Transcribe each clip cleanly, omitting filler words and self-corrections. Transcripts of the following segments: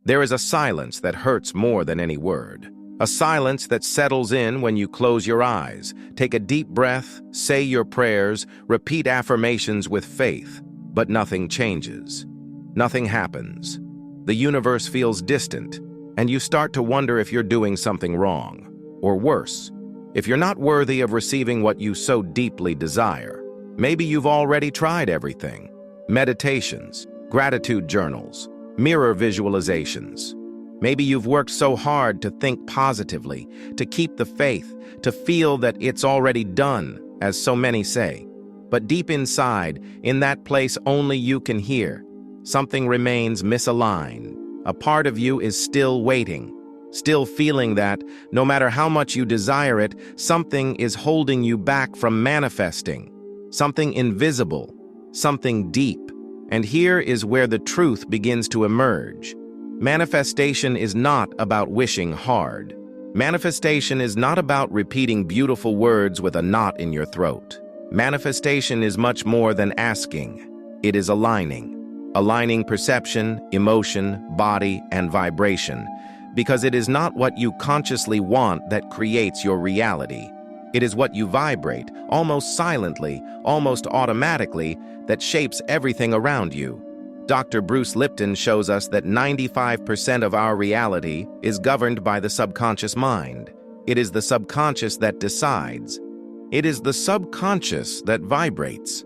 There is a silence that hurts more than any word. A silence that settles in when you close your eyes, take a deep breath, say your prayers, repeat affirmations with faith, but nothing changes. Nothing happens. The universe feels distant, and you start to wonder if you're doing something wrong. Or worse, if you're not worthy of receiving what you so deeply desire. Maybe you've already tried everything. Meditations, gratitude journals, mirror visualizations. Maybe you've worked so hard to think positively, to keep the faith, to feel that it's already done, as so many say. But deep inside, in that place only you can hear, something remains misaligned. A part of you is still waiting, still feeling that, no matter how much you desire it, something is holding you back from manifesting. Something invisible, something deep. And here is where the truth begins to emerge. Manifestation is not about wishing hard. Manifestation is not about repeating beautiful words with a knot in your throat. Manifestation is much more than asking. It is aligning. Aligning perception, emotion, body, and vibration. Because it is not what you consciously want that creates your reality. It is what you vibrate, almost silently, almost automatically, that shapes everything around you. Dr. Bruce Lipton shows us that 95% of our reality is governed by the subconscious mind. It is the subconscious that decides. It is the subconscious that vibrates.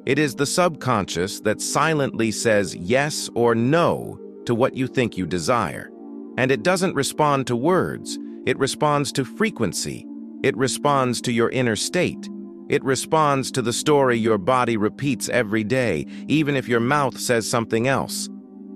It is the subconscious that silently says yes or no to what you think you desire. And it doesn't respond to words. It responds to frequency. It responds to your inner state. It responds to the story your body repeats every day, even if your mouth says something else.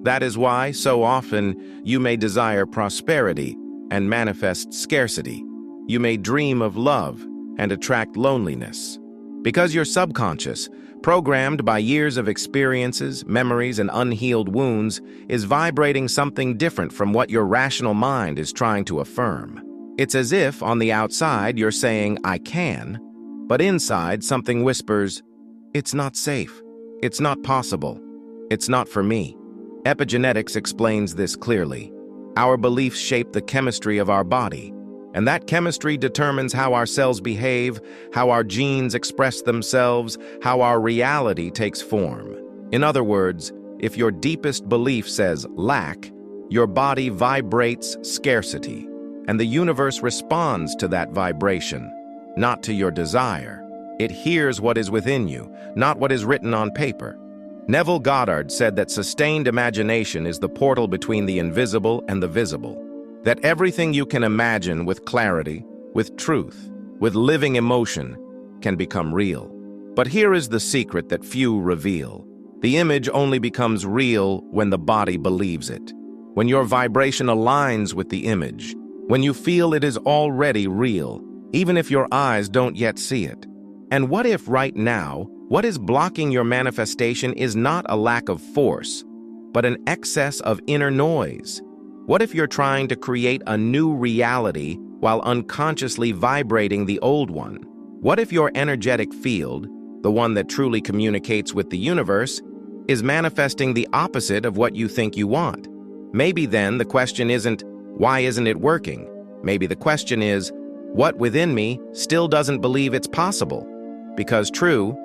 That is why, so often, you may desire prosperity and manifest scarcity. You may dream of love and attract loneliness. Because your subconscious, programmed by years of experiences, memories, and unhealed wounds, is vibrating something different from what your rational mind is trying to affirm. It's as if, on the outside, you're saying, "I can," but inside, something whispers, "It's not safe. It's not possible. It's not for me." Epigenetics explains this clearly. Our beliefs shape the chemistry of our body, and that chemistry determines how our cells behave, how our genes express themselves, how our reality takes form. In other words, if your deepest belief says lack, your body vibrates scarcity, and the universe responds to that vibration. Not to your desire. It hears what is within you, not what is written on paper. Neville Goddard said that sustained imagination is the portal between the invisible and the visible. That everything you can imagine with clarity, with truth, with living emotion, can become real. But here is the secret that few reveal. The image only becomes real when the body believes it. When your vibration aligns with the image. When you feel it is already real, even if your eyes don't yet see it. And what if right now, what is blocking your manifestation is not a lack of force, but an excess of inner noise? What if you're trying to create a new reality while unconsciously vibrating the old one? What if your energetic field, the one that truly communicates with the universe, is manifesting the opposite of what you think you want? Maybe then the question isn't, why isn't it working? Maybe the question is, what within me still doesn't believe it's possible? Because true,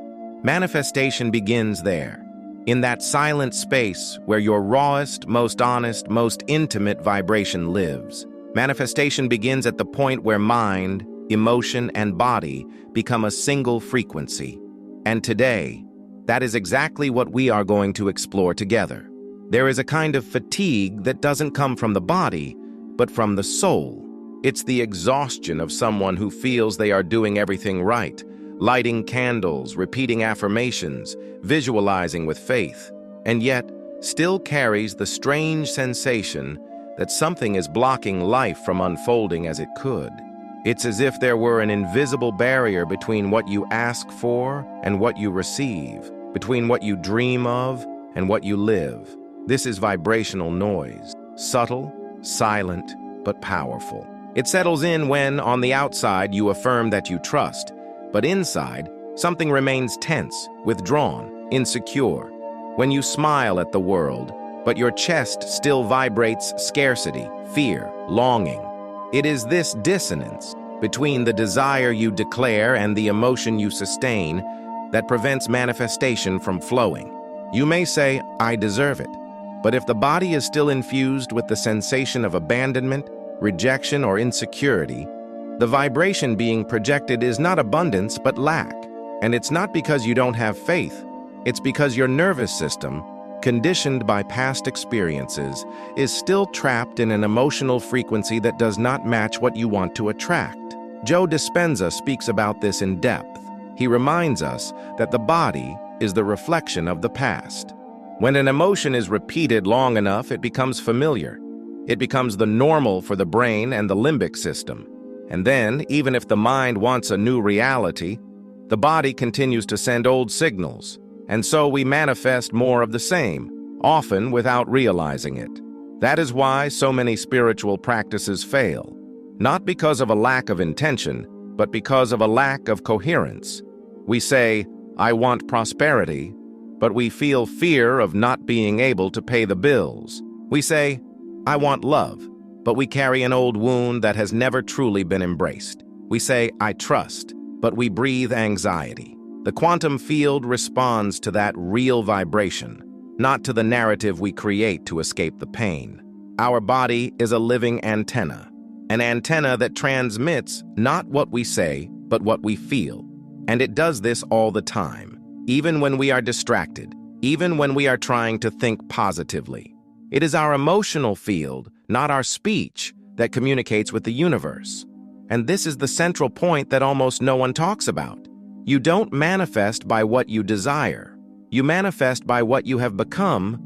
manifestation begins there, in that silent space where your rawest, most honest, most intimate vibration lives. Manifestation begins at the point where mind, emotion, and body become a single frequency. And today, that is exactly what we are going to explore together. There is a kind of fatigue that doesn't come from the body, but from the soul. It's the exhaustion of someone who feels they are doing everything right, lighting candles, repeating affirmations, visualizing with faith, and yet still carries the strange sensation that something is blocking life from unfolding as it could. It's as if there were an invisible barrier between what you ask for and what you receive, between what you dream of and what you live. This is vibrational noise, subtle, silent, but powerful. It settles in when, on the outside, you affirm that you trust, but inside, something remains tense, withdrawn, insecure. When you smile at the world, but your chest still vibrates scarcity, fear, longing. It is this dissonance between the desire you declare and the emotion you sustain that prevents manifestation from flowing. You may say, "I deserve it," but if the body is still infused with the sensation of abandonment, rejection, or insecurity, the vibration being projected is not abundance but lack. And it's not because you don't have faith, it's because your nervous system, conditioned by past experiences, is still trapped in an emotional frequency that does not match what you want to attract. Joe Dispenza speaks about this in depth. He reminds us that the body is the reflection of the past. When an emotion is repeated long enough, it becomes familiar. It becomes the normal for the brain and the limbic system. And then, even if the mind wants a new reality, the body continues to send old signals. And so we manifest more of the same, often without realizing it. That is why so many spiritual practices fail. Not because of a lack of intention, but because of a lack of coherence. We say, "I want prosperity," but we feel fear of not being able to pay the bills. We say, "I want love," but we carry an old wound that has never truly been embraced. We say, "I trust," but we breathe anxiety. The quantum field responds to that real vibration, not to the narrative we create to escape the pain. Our body is a living antenna, an antenna that transmits not what we say, but what we feel. And it does this all the time, even when we are distracted, even when we are trying to think positively. It is our emotional field, not our speech, that communicates with the universe. And this is the central point that almost no one talks about. You don't manifest by what you desire. You manifest by what you have become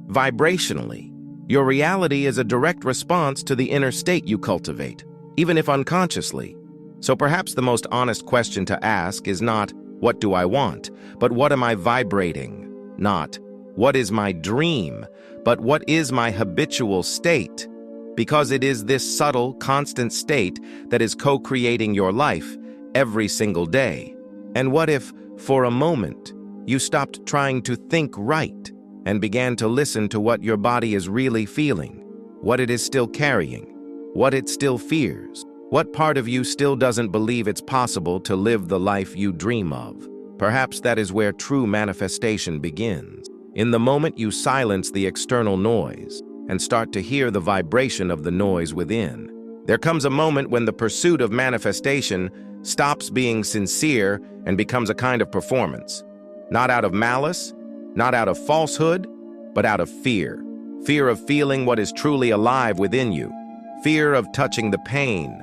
vibrationally. Your reality is a direct response to the inner state you cultivate, even if unconsciously. So perhaps the most honest question to ask is not, "What do I want?" but "What am I vibrating?" Not, "What is my dream?" but "What is my habitual state?" Because it is this subtle, constant state that is co-creating your life every single day. And what if, for a moment, you stopped trying to think right and began to listen to what your body is really feeling, what it is still carrying, what it still fears, what part of you still doesn't believe it's possible to live the life you dream of? Perhaps that is where true manifestation begins. In the moment you silence the external noise and start to hear the vibration of the noise within, there comes a moment when the pursuit of manifestation stops being sincere and becomes a kind of performance. Not out of malice, not out of falsehood, but out of fear. Fear of feeling what is truly alive within you. Fear of touching the pain,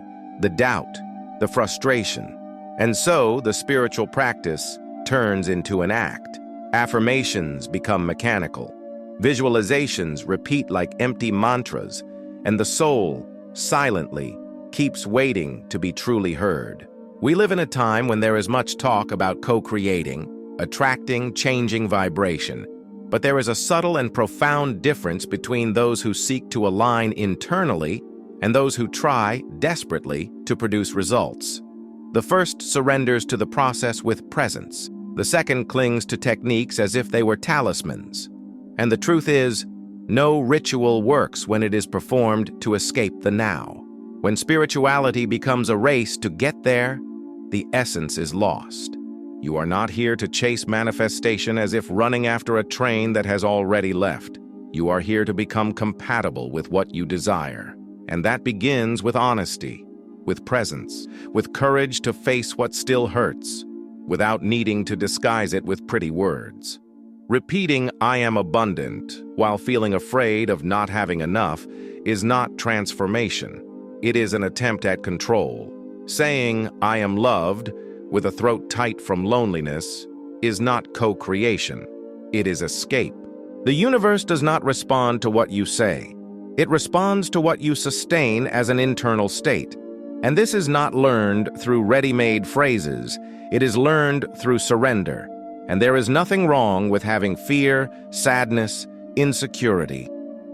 the doubt, the frustration. And so the spiritual practice turns into an act. Affirmations become mechanical. Visualizations repeat like empty mantras, and the soul, silently, keeps waiting to be truly heard. We live in a time when there is much talk about co-creating, attracting, changing vibration. But there is a subtle and profound difference between those who seek to align internally and those who try, desperately, to produce results. The first surrenders to the process with presence. The second clings to techniques as if they were talismans. And the truth is, no ritual works when it is performed to escape the now. When spirituality becomes a race to get there, the essence is lost. You are not here to chase manifestation as if running after a train that has already left. You are here to become compatible with what you desire. And that begins with honesty, with presence, with courage to face what still hurts, without needing to disguise it with pretty words. Repeating "I am abundant" while feeling afraid of not having enough is not transformation. It is an attempt at control. Saying "I am loved" with a throat tight from loneliness is not co-creation. It is escape. The universe does not respond to what you say. It responds to what you sustain as an internal state. And this is not learned through ready-made phrases. It is learned through surrender. And there is nothing wrong with having fear, sadness, insecurity.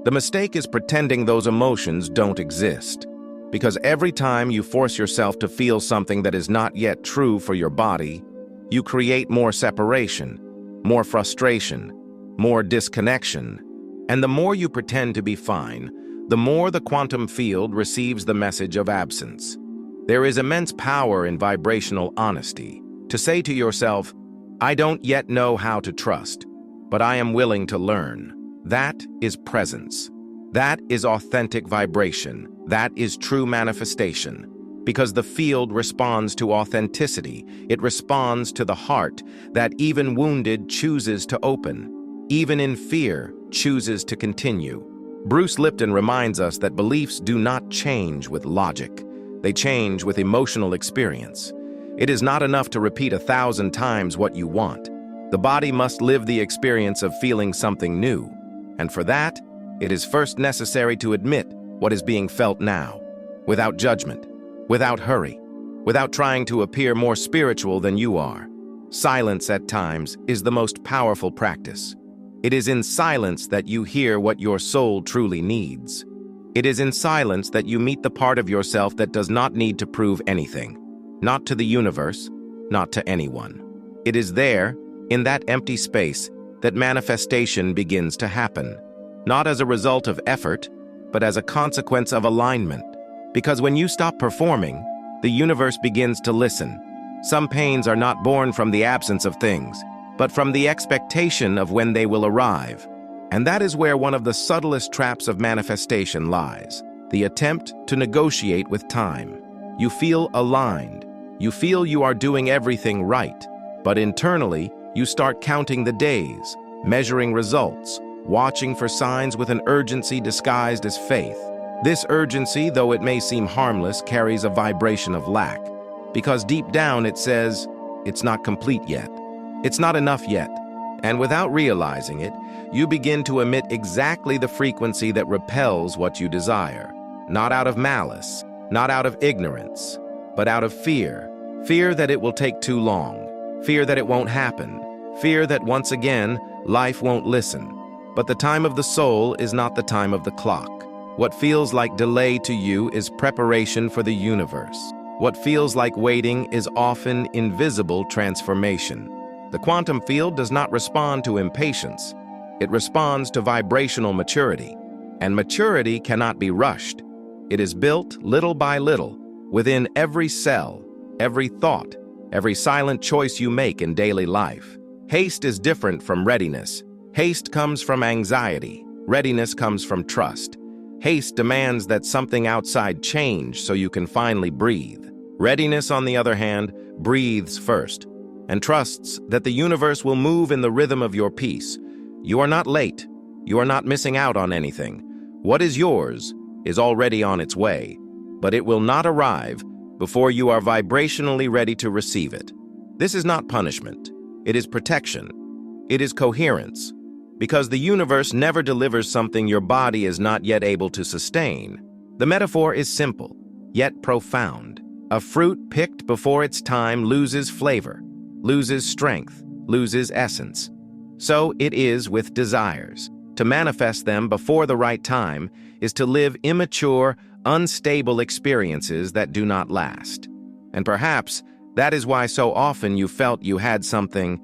The mistake is pretending those emotions don't exist. Because every time you force yourself to feel something that is not yet true for your body, you create more separation, more frustration, more disconnection. And the more you pretend to be fine, the more the quantum field receives the message of absence. There is immense power in vibrational honesty. To say to yourself, "I don't yet know how to trust, but I am willing to learn." That is presence. That is authentic vibration. That is true manifestation. Because the field responds to authenticity. It responds to the heart that, even wounded, chooses to open. Even in fear, chooses to continue. Bruce Lipton reminds us that beliefs do not change with logic. They change with emotional experience. It is not enough to repeat 1,000 times what you want. The body must live the experience of feeling something new. And for that, it is first necessary to admit what is being felt now, without judgment, without hurry, without trying to appear more spiritual than you are. Silence at times is the most powerful practice. It is in silence that you hear what your soul truly needs. It is in silence that you meet the part of yourself that does not need to prove anything, not to the universe, not to anyone. It is there, in that empty space, that manifestation begins to happen, not as a result of effort, but as a consequence of alignment. Because when you stop performing, the universe begins to listen. Some pains are not born from the absence of things, but from the expectation of when they will arrive. And that is where one of the subtlest traps of manifestation lies, the attempt to negotiate with time. You feel aligned. You feel you are doing everything right, but internally, you start counting the days, measuring results, watching for signs with an urgency disguised as faith. This urgency, though it may seem harmless, carries a vibration of lack, because deep down it says, it's not complete yet. It's not enough yet. And without realizing it, you begin to emit exactly the frequency that repels what you desire. Not out of malice, not out of ignorance, but out of fear. Fear that it will take too long. Fear that it won't happen. Fear that once again, life won't listen. But the time of the soul is not the time of the clock. What feels like delay to you is preparation for the universe. What feels like waiting is often invisible transformation. The quantum field does not respond to impatience. It responds to vibrational maturity. And maturity cannot be rushed. It is built little by little, within every cell, every thought, every silent choice you make in daily life. Haste is different from readiness. Haste comes from anxiety. Readiness comes from trust. Haste demands that something outside change so you can finally breathe. Readiness, on the other hand, breathes first and trusts that the universe will move in the rhythm of your peace. You are not late. You are not missing out on anything. What is yours is already on its way, but it will not arrive before you are vibrationally ready to receive it. This is not punishment. It is protection. It is coherence. Because the universe never delivers something your body is not yet able to sustain. The metaphor is simple, yet profound. A fruit picked before its time loses flavor, loses strength, loses essence. So it is with desires. To manifest them before the right time is to live immature, unstable experiences that do not last. And perhaps that is why so often you felt you had something,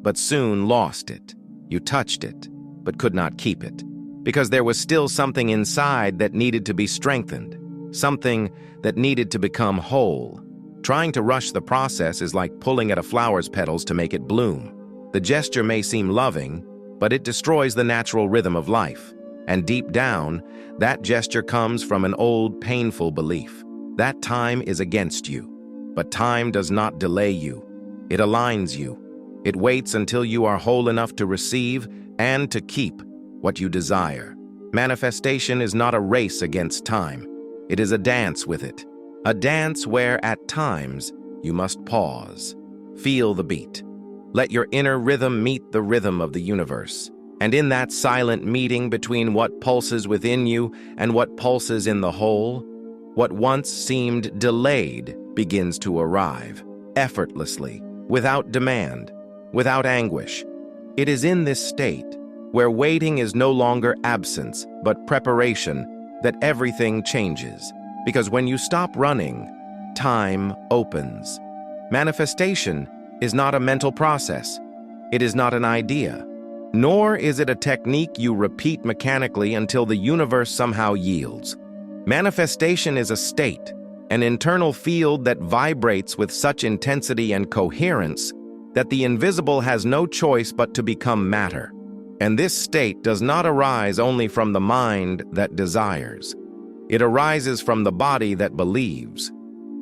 but soon lost it. You touched it, but could not keep it, because there was still something inside that needed to be strengthened, something that needed to become whole. Trying to rush the process is like pulling at a flower's petals to make it bloom. The gesture may seem loving, but it destroys the natural rhythm of life. And deep down, that gesture comes from an old, painful belief. That time is against you. But time does not delay you. It aligns you. It waits until you are whole enough to receive and to keep what you desire. Manifestation is not a race against time. It is a dance with it. A dance where, at times, you must pause. Feel the beat. Let your inner rhythm meet the rhythm of the universe. And in that silent meeting between what pulses within you and what pulses in the whole, what once seemed delayed begins to arrive, effortlessly, without demand, without anguish. It is in this state, where waiting is no longer absence, but preparation, that everything changes. Because when you stop running, time opens. Manifestation is not a mental process. It is not an idea. Nor is it a technique you repeat mechanically until the universe somehow yields. Manifestation is a state, an internal field that vibrates with such intensity and coherence that the invisible has no choice but to become matter. And this state does not arise only from the mind that desires. It arises from the body that believes.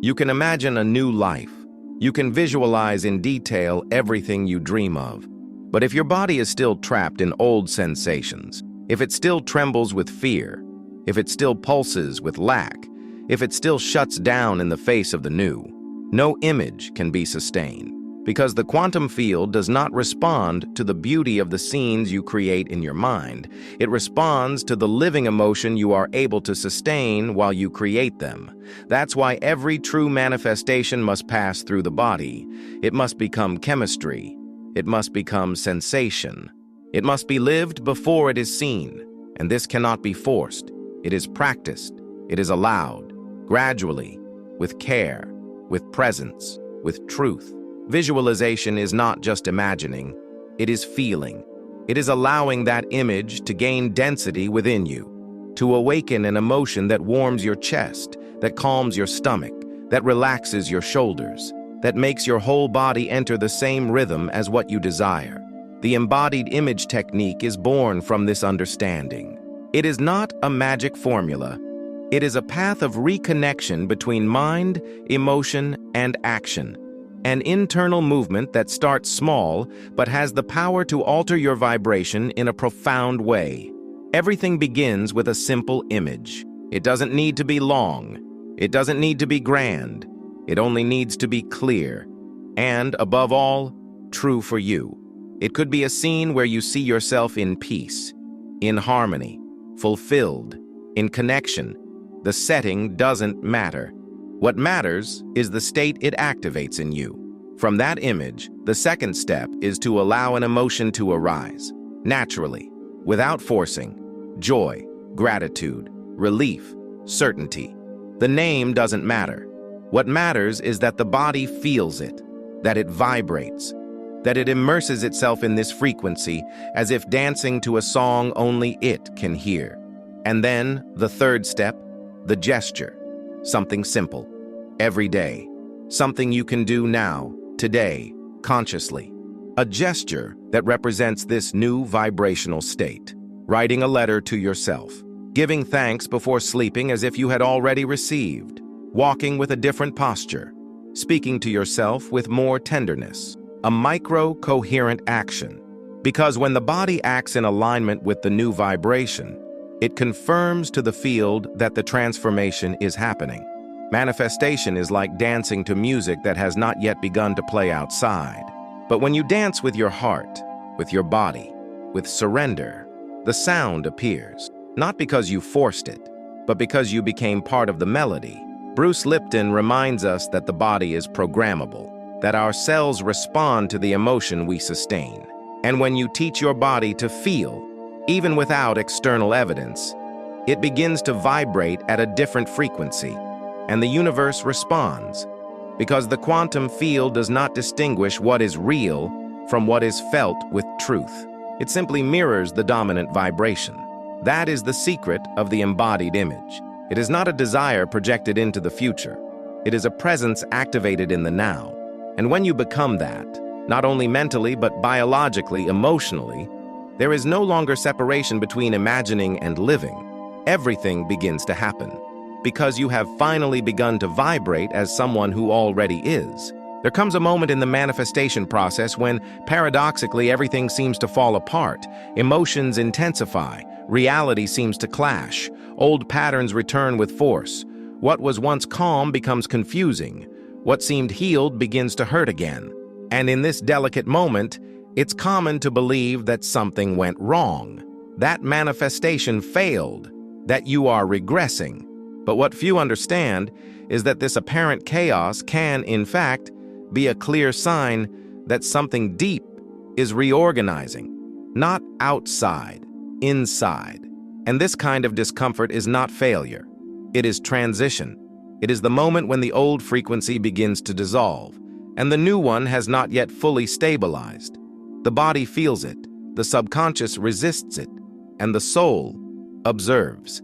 You can imagine a new life. You can visualize in detail everything you dream of. But if your body is still trapped in old sensations, if it still trembles with fear, if it still pulses with lack, if it still shuts down in the face of the new, no image can be sustained, because the quantum field does not respond to the beauty of the scenes you create in your mind. It responds to the living emotion you are able to sustain while you create them. That's why every true manifestation must pass through the body. It must become chemistry. It must become sensation. It must be lived before it is seen. And this cannot be forced. It is practiced. It is allowed. Gradually, with care, with presence, with truth. Visualization is not just imagining, it is feeling. It is allowing that image to gain density within you, to awaken an emotion that warms your chest, that calms your stomach, that relaxes your shoulders, that makes your whole body enter the same rhythm as what you desire. The embodied image technique is born from this understanding. It is not a magic formula. It is a path of reconnection between mind, emotion, and action. An internal movement that starts small but has the power to alter your vibration in a profound way. Everything begins with a simple image. It doesn't need to be long. It doesn't need to be grand. It only needs to be clear. And, above all, true for you. It could be a scene where you see yourself in peace, in harmony, fulfilled, in connection. The setting doesn't matter. What matters is the state it activates in you. From that image, the second step is to allow an emotion to arise, naturally, without forcing. Joy, gratitude, relief, certainty. The name doesn't matter. What matters is that the body feels it, that it vibrates, that it immerses itself in this frequency as if dancing to a song only it can hear. And then, the third step, the gesture. Something simple, every day. Something you can do now, today, consciously. A gesture that represents this new vibrational state. Writing a letter to yourself. Giving thanks before sleeping as if you had already received. Walking with a different posture. Speaking to yourself with more tenderness. A micro-coherent action. Because when the body acts in alignment with the new vibration, it confirms to the field that the transformation is happening. Manifestation is like dancing to music that has not yet begun to play outside. But when you dance with your heart, with your body, with surrender, the sound appears. Not because you forced it, but because you became part of the melody. Bruce Lipton reminds us that the body is programmable, that our cells respond to the emotion we sustain. And when you teach your body to feel, even without external evidence, it begins to vibrate at a different frequency, and the universe responds, because the quantum field does not distinguish what is real from what is felt with truth. It simply mirrors the dominant vibration. That is the secret of the embodied image. It is not a desire projected into the future. It is a presence activated in the now. And when you become that, not only mentally but biologically, emotionally, there is no longer separation between imagining and living. Everything begins to happen, because you have finally begun to vibrate as someone who already is. There comes a moment in the manifestation process when, paradoxically, everything seems to fall apart. Emotions intensify. Reality seems to clash. Old patterns return with force. What was once calm becomes confusing. What seemed healed begins to hurt again. And in this delicate moment, it's common to believe that something went wrong, that manifestation failed, that you are regressing. But what few understand is that this apparent chaos can, in fact, be a clear sign that something deep is reorganizing, not outside, inside. And this kind of discomfort is not failure. It is transition. It is the moment when the old frequency begins to dissolve, and the new one has not yet fully stabilized. The body feels it. The subconscious resists it, and the soul observes.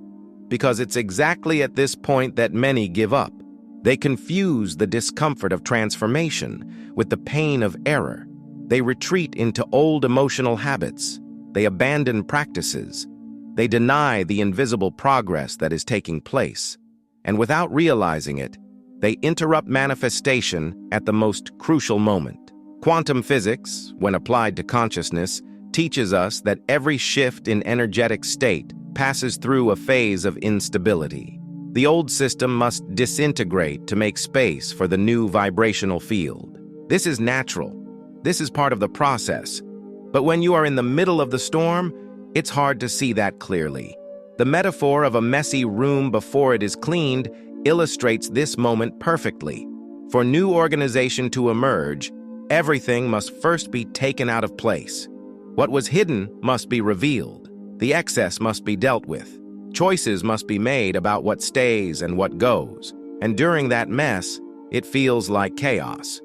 Because it's exactly at this point that many give up. They confuse the discomfort of transformation with the pain of error. They retreat into old emotional habits. They abandon practices. They deny the invisible progress that is taking place. And without realizing it, they interrupt manifestation at the most crucial moment. Quantum physics, when applied to consciousness, teaches us that every shift in energetic state passes through a phase of instability. The old system must disintegrate to make space for the new vibrational field. This is natural. This is part of the process. But when you are in the middle of the storm, it's hard to see that clearly. The metaphor of a messy room before it is cleaned illustrates this moment perfectly. For new organization to emerge, everything must first be taken out of place. What was hidden must be revealed. The excess must be dealt with. Choices must be made about what stays and what goes. And during that mess, it feels like chaos.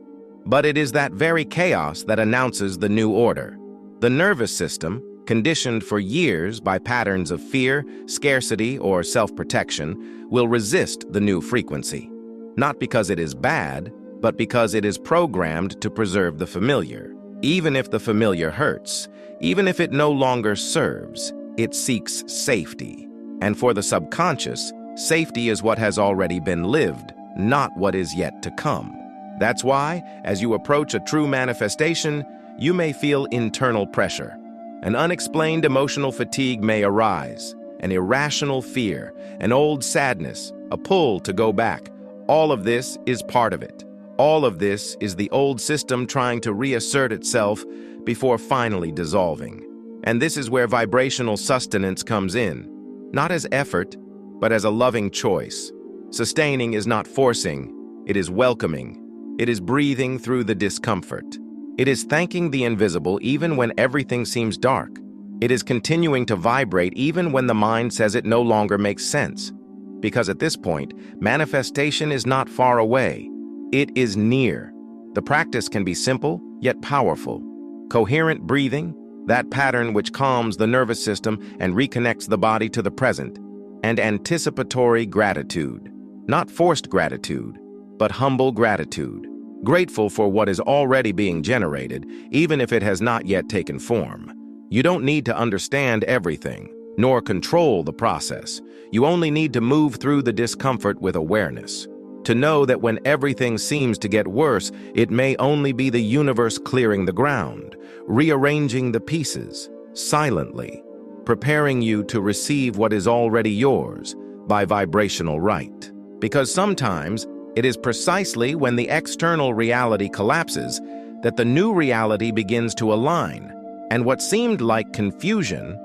But it is that very chaos that announces the new order. The nervous system, conditioned for years by patterns of fear, scarcity, or self-protection, will resist the new frequency. Not because it is bad, but because it is programmed to preserve the familiar. Even if the familiar hurts, even if it no longer serves, it seeks safety. And for the subconscious, safety is what has already been lived, not what is yet to come. That's why, as you approach a true manifestation, you may feel internal pressure. An unexplained emotional fatigue may arise, an irrational fear, an old sadness, a pull to go back. All of this is part of it. All of this is the old system trying to reassert itself before finally dissolving. And this is where vibrational sustenance comes in, not as effort, but as a loving choice. Sustaining is not forcing, it is welcoming. It is breathing through the discomfort. It is thanking the invisible even when everything seems dark. It is continuing to vibrate even when the mind says it no longer makes sense. Because at this point, manifestation is not far away. It is near. The practice can be simple, yet powerful. Coherent breathing, that pattern which calms the nervous system and reconnects the body to the present. And anticipatory gratitude. Not forced gratitude, but humble gratitude. Grateful for what is already being generated, even if it has not yet taken form. You don't need to understand everything, nor control the process. You only need to move through the discomfort with awareness. To know that when everything seems to get worse, it may only be the universe clearing the ground, rearranging the pieces, silently, preparing you to receive what is already yours by vibrational right. Because sometimes, it is precisely when the external reality collapses that the new reality begins to align, and what seemed like confusion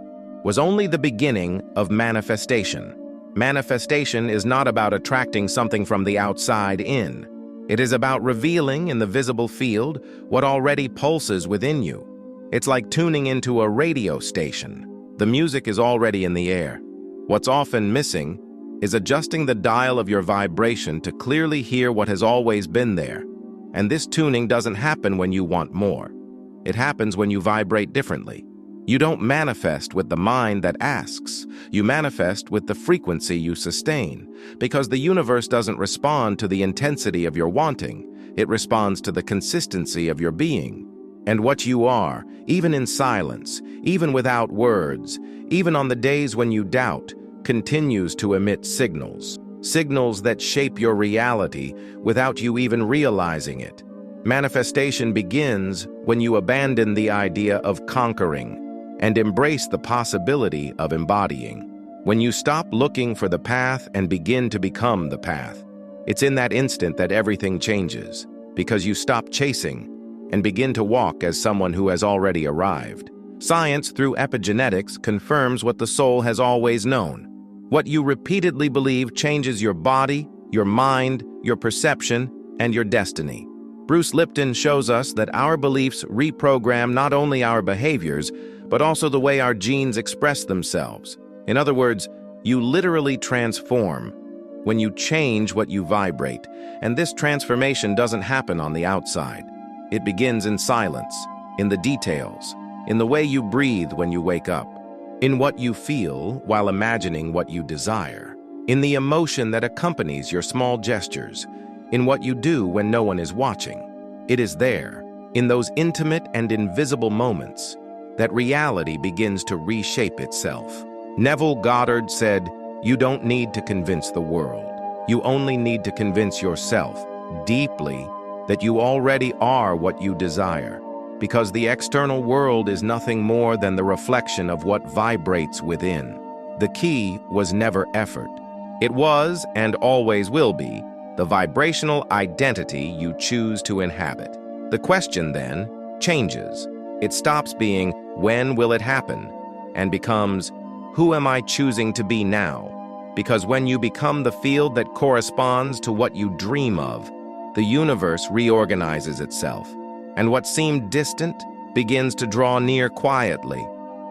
was only the beginning of manifestation. Manifestation is not about attracting something from the outside in. It is about revealing in the visible field what already pulses within you. It's like tuning into a radio station. The music is already in the air. What's often missing is adjusting the dial of your vibration to clearly hear what has always been there. And this tuning doesn't happen when you want more. It happens when you vibrate differently. You don't manifest with the mind that asks. You manifest with the frequency you sustain, because the universe doesn't respond to the intensity of your wanting. It responds to the consistency of your being. And what you are, even in silence, even without words, even on the days when you doubt, continues to emit signals. Signals that shape your reality without you even realizing it. Manifestation begins when you abandon the idea of conquering and embrace the possibility of embodying. When you stop looking for the path and begin to become the path, it's in that instant that everything changes, because you stop chasing and begin to walk as someone who has already arrived. Science, through epigenetics, confirms what the soul has always known. What you repeatedly believe changes your body, your mind, your perception, and your destiny. Bruce Lipton shows us that our beliefs reprogram not only our behaviors, but also the way our genes express themselves. In other words, you literally transform when you change what you vibrate, and this transformation doesn't happen on the outside. It begins in silence, in the details, in the way you breathe when you wake up, in what you feel while imagining what you desire, in the emotion that accompanies your small gestures, in what you do when no one is watching. It is there, in those intimate and invisible moments, that reality begins to reshape itself. Neville Goddard said, "You don't need to convince the world. You only need to convince yourself deeply that you already are what you desire, because the external world is nothing more than the reflection of what vibrates within." The key was never effort. It was, and always will be, the vibrational identity you choose to inhabit. The question then changes. It stops being, "When will it happen?" and becomes, "Who am I choosing to be now?" Because when you become the field that corresponds to what you dream of, the universe reorganizes itself, and what seemed distant begins to draw near quietly,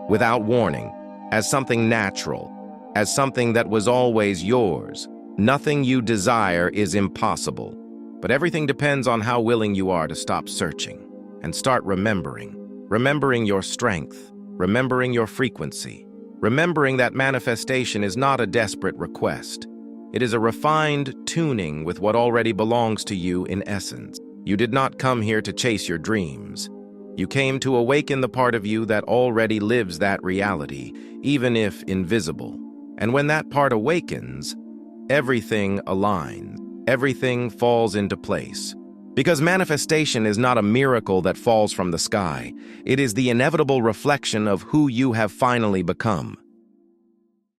without warning, as something natural, as something that was always yours. Nothing you desire is impossible, but everything depends on how willing you are to stop searching and start remembering your strength, remembering your frequency, remembering that manifestation is not a desperate request. It is a refined tuning with what already belongs to you in essence. You did not come here to chase your dreams. You came to awaken the part of you that already lives that reality, even if invisible. And when that part awakens, everything aligns. Everything falls into place. Because manifestation is not a miracle that falls from the sky. It is the inevitable reflection of who you have finally become.